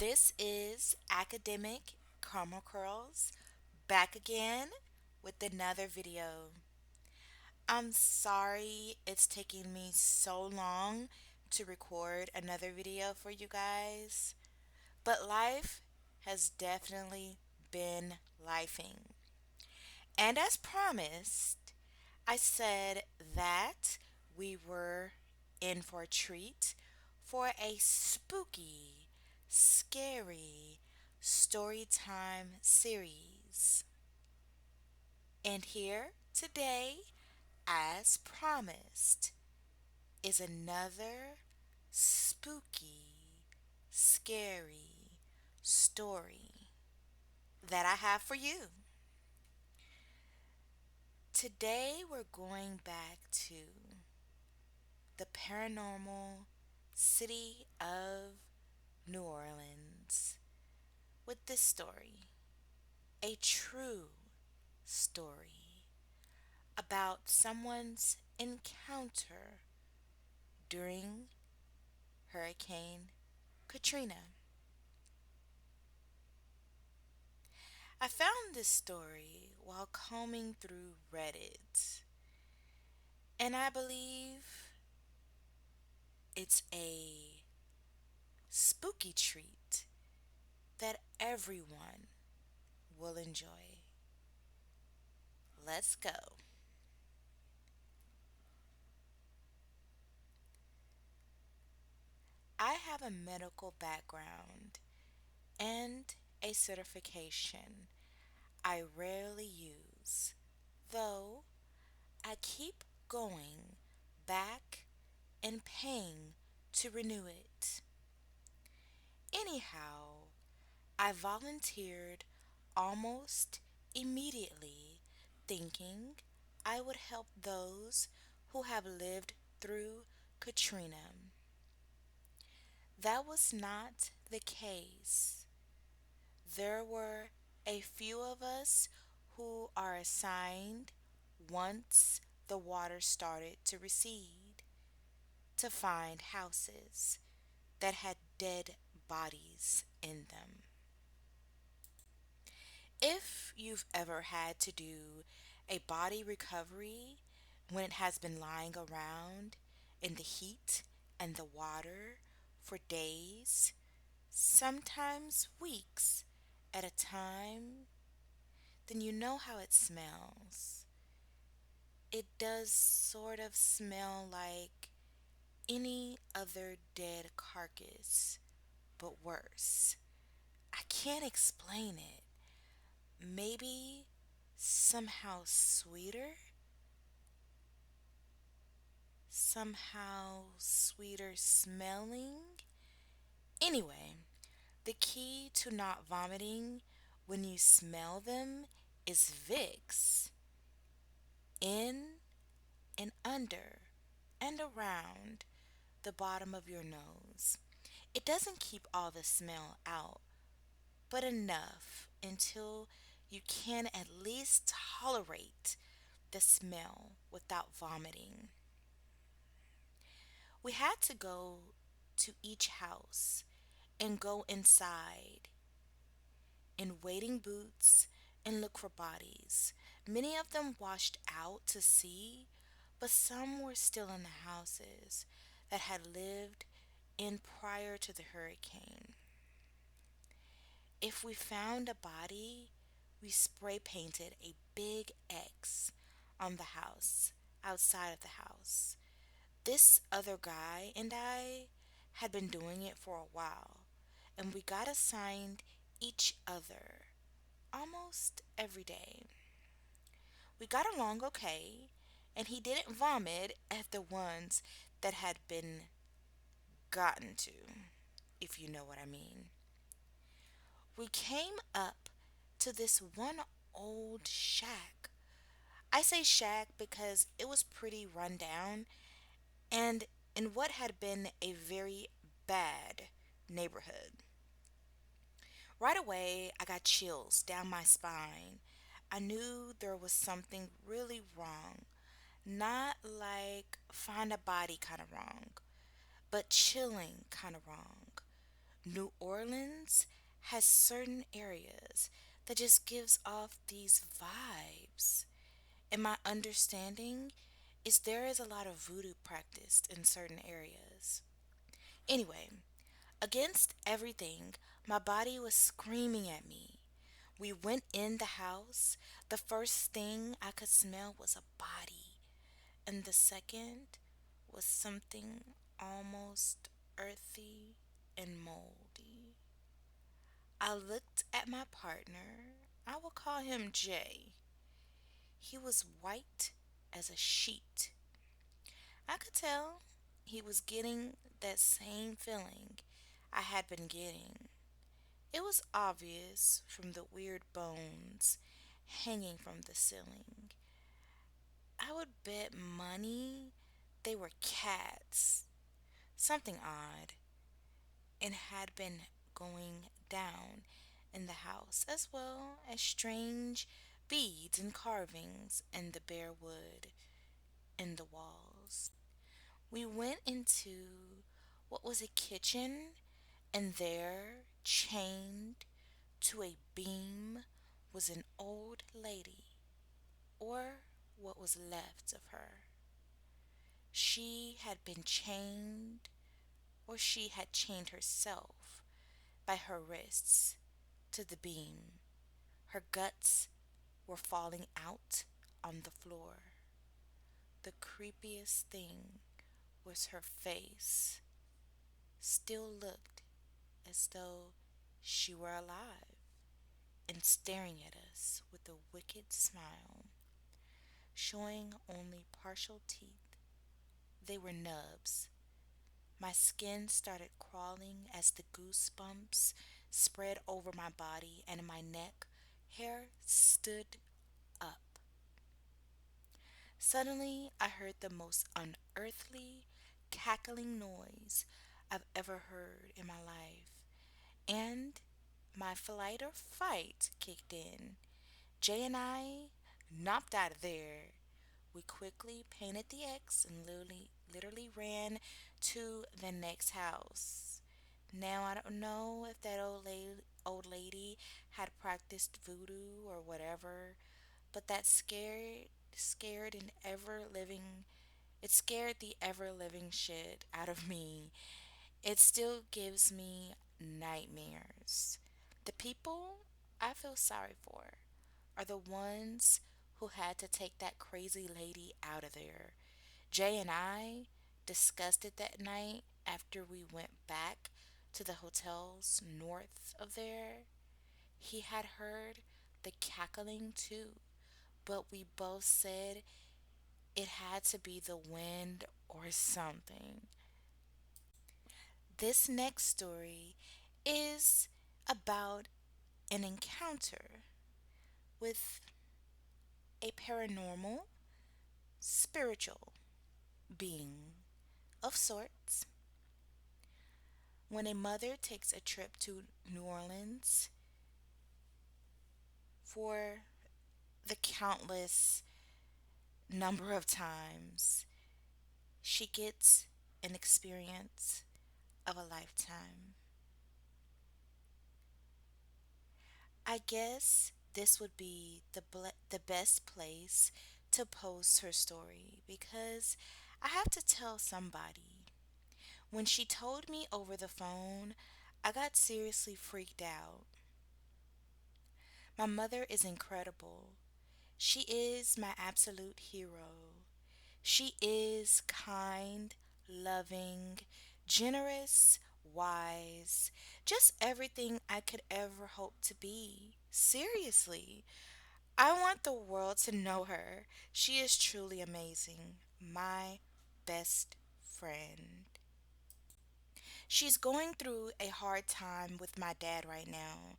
This is Academic Caramel Curls back again with another video. I'm sorry it's taking me so long to record another video for you guys, but life has definitely been lifing. And as promised, I said that we were in for a treat for a spooky, scary story time series. And here today, as promised, is another spooky, scary story that I have for you. Today, we're going back to the paranormal city of New Orleans with this story, a true story about someone's encounter during Hurricane Katrina. I found this story while combing through Reddit, and I believe it's a spooky treat that everyone will enjoy. Let's go. I have a medical background and a certification I rarely use, though I keep going back and paying to renew it. Anyhow, I volunteered almost immediately, thinking I would help those who have lived through Katrina. That was not the case. There were a few of us who are assigned once the water started to recede to find houses that had dead bodies in them. If you've ever had to do a body recovery when it has been lying around in the heat and the water for days, sometimes weeks at a time, then you know how it smells. It does sort of smell like any other dead carcass, but worse. I can't explain it. Maybe somehow sweeter? Somehow sweeter smelling? Anyway, the key to not vomiting when you smell them is Vicks. In and under and around the bottom of your nose. It doesn't keep all the smell out, but enough until you can at least tolerate the smell without vomiting. We had to go to each house and go inside in wading boots and look for bodies. Many of them washed out to sea, but some were still in the houses that had lived in prior to the hurricane. If we found a body, we spray painted a big X on the house, outside of the house. This other guy and I had been doing it for a while, and we got assigned each other almost every day. We got along okay, and he didn't vomit at the ones that had been gotten to, if you know what I mean. We came up to this one old shack. I say shack because it was pretty run down and in what had been a very bad neighborhood. Right away, I got chills down my spine. I knew there was something really wrong. Not like find a body kind of wrong, but chilling kind of wrong. New Orleans has certain areas that just gives off these vibes. And my understanding is there is a lot of voodoo practiced in certain areas. Anyway, against everything, my body was screaming at me. We went in the house. The first thing I could smell was a body, and the second was something almost earthy and moldy. I looked at my partner. I will call him Jay. He was white as a sheet. I could tell he was getting that same feeling I had been getting. It was obvious from the weird bones hanging from the ceiling. I would bet money they were cats, something odd, and had been going down in the house, as well as strange beads and carvings in the bare wood in the walls. We went into what was a kitchen, and there, chained to a beam, was an old lady, or what was left of her. She had been chained, or she had chained herself by her wrists to the beam. Her guts were falling out on the floor. The creepiest thing was her face still looked as though she were alive and staring at us with a wicked smile, showing only partial teeth. They were nubs. My skin started crawling as the goosebumps spread over my body and my neck hair stood up. Suddenly, I heard the most unearthly, cackling noise I've ever heard in my life, and my flight or fight kicked in. Jay and I knocked out of there. We quickly painted the X and literally ran to the next house. Now I don't know if that old lady had practiced voodoo or whatever, but that scared and ever living it scared the ever living shit out of me. It still gives me nightmares. The people I feel sorry for are the ones who had to take that crazy lady out of there. Jay and I discussed it that night after we went back to the hotels north of there. He had heard the cackling too, but we both said it had to be the wind or something. This next story is about an encounter with a paranormal, spiritual being of sorts. When a mother takes a trip to New Orleans for the countless number of times, she gets an experience of a lifetime. I guess this would be the best place to post her story because I have to tell somebody. When she told me over the phone, I got seriously freaked out. My mother is incredible. She is my absolute hero. She is kind, loving, generous, wise, just everything I could ever hope to be. Seriously, I want the world to know her. She is truly amazing. My best friend. She's going through a hard time with my dad right now.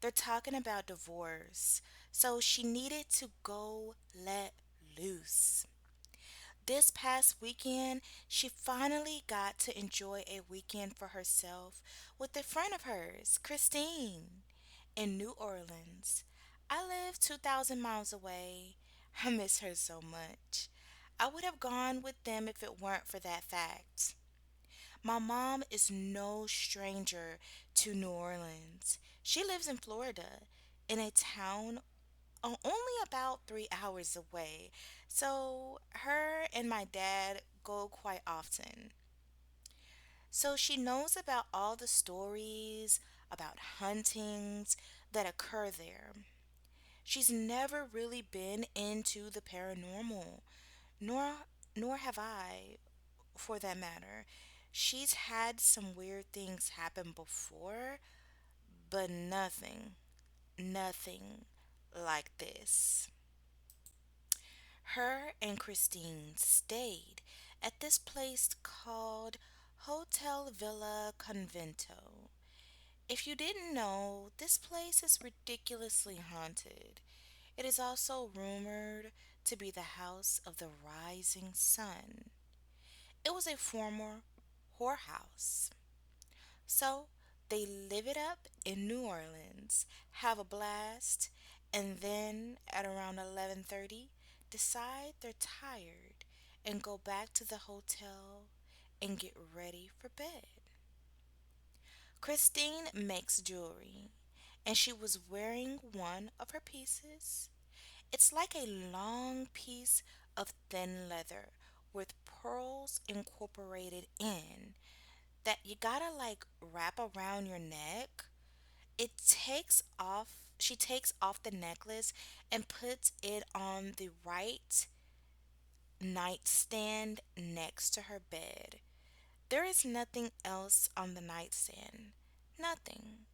They're talking about divorce, so she needed to go let loose. This past weekend, she finally got to enjoy a weekend for herself with a friend of hers, Christine, in New Orleans. I live 2,000 miles away. I miss her so much. I would have gone with them if it weren't for that fact. My mom is no stranger to New Orleans. She lives in Florida, in a town only about 3 hours away. So her and my dad go quite often. So she knows about all the stories about huntings that occur there. She's never really been into the paranormal, nor nor have I, for that matter. She's had some weird things happen before, but nothing like this. Her and Christine stayed at this place called Hotel Villa Convento. If you didn't know, this place is ridiculously haunted. It is also rumored to be the house of the rising sun. It was a former whorehouse. So they live it up in New Orleans, have a blast, and then at around 11:30 decide they're tired and go back to the hotel and get ready for bed. Christine makes jewelry, and she was wearing one of her pieces. It's like a long piece of thin leather with pearls incorporated in that you gotta like wrap around your neck. She takes off the necklace and puts it on the right nightstand next to her bed. There is nothing else on the nightstand. Nothing.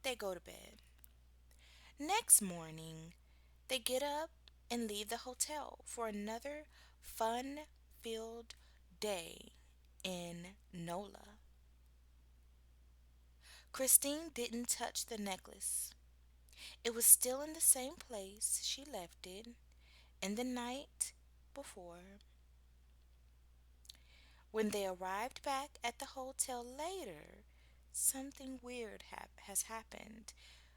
They go to bed. Next morning, they get up and leave the hotel for another fun filled day in NOLA. Christine didn't touch the necklace. It was still in the same place she left it in the night before. When they arrived back at the hotel later, something weird has happened.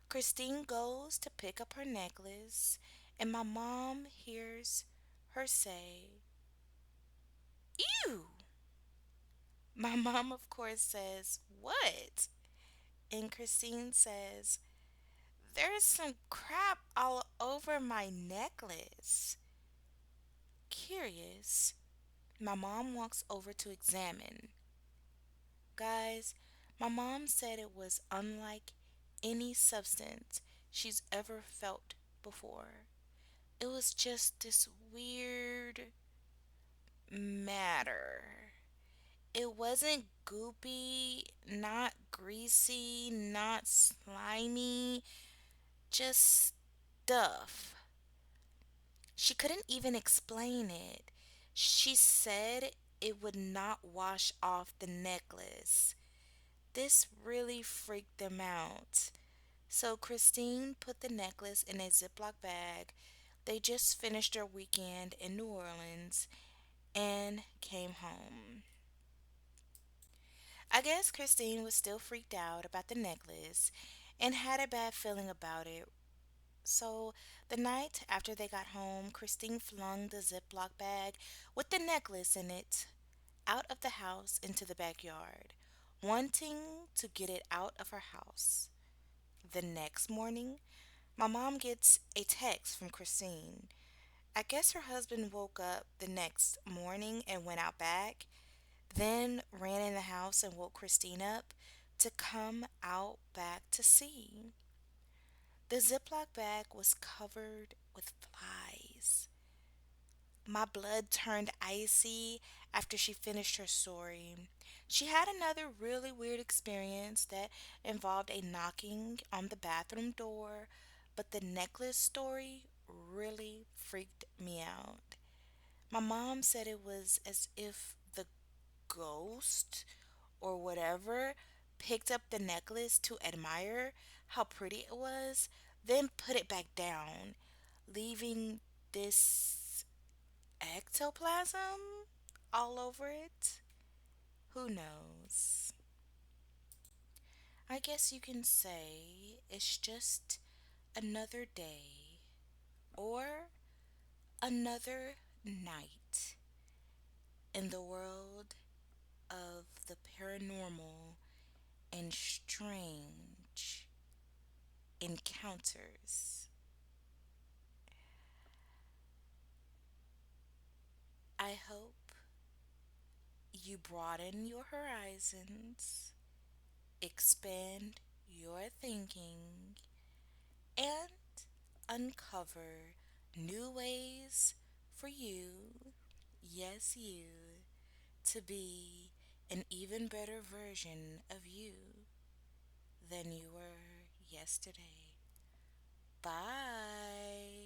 Christine goes to pick up her necklace, and my mom hears her say, "Ew!" My mom, of course, says, "What?" And Christine says, "There's some crap all over my necklace." Curious, my mom walks over to examine. Guys, my mom said it was unlike any substance she's ever felt before. It was just this weird matter. It wasn't goopy, not greasy, not slimy, just stuff. She couldn't even explain it. She said it would not wash off the necklace. This really freaked them out. So Christine put the necklace in a Ziploc bag. They just finished their weekend in New Orleans and came home. I guess Christine was still freaked out about the necklace and had a bad feeling about it. So the night after they got home, Christine flung the Ziploc bag with the necklace in it out of the house into the backyard, wanting to get it out of her house. The next morning, my mom gets a text from Christine. I guess her husband woke up the next morning and went out back, then ran in the house and woke Christine up to come out back to see. The Ziploc bag was covered with flies. My blood turned icy after she finished her story. She had another really weird experience that involved a knocking on the bathroom door, but the necklace story really freaked me out. My mom said it was as if the ghost or whatever picked up the necklace to admire how pretty it was, then put it back down, leaving this ectoplasm all over it. Who knows? I guess you can say it's just another day or another night in the world of the paranormal and strange encounters. I hope you broaden your horizons, expand your thinking, and uncover new ways for you, yes, you, to be an even better version of you than you were yesterday. Bye.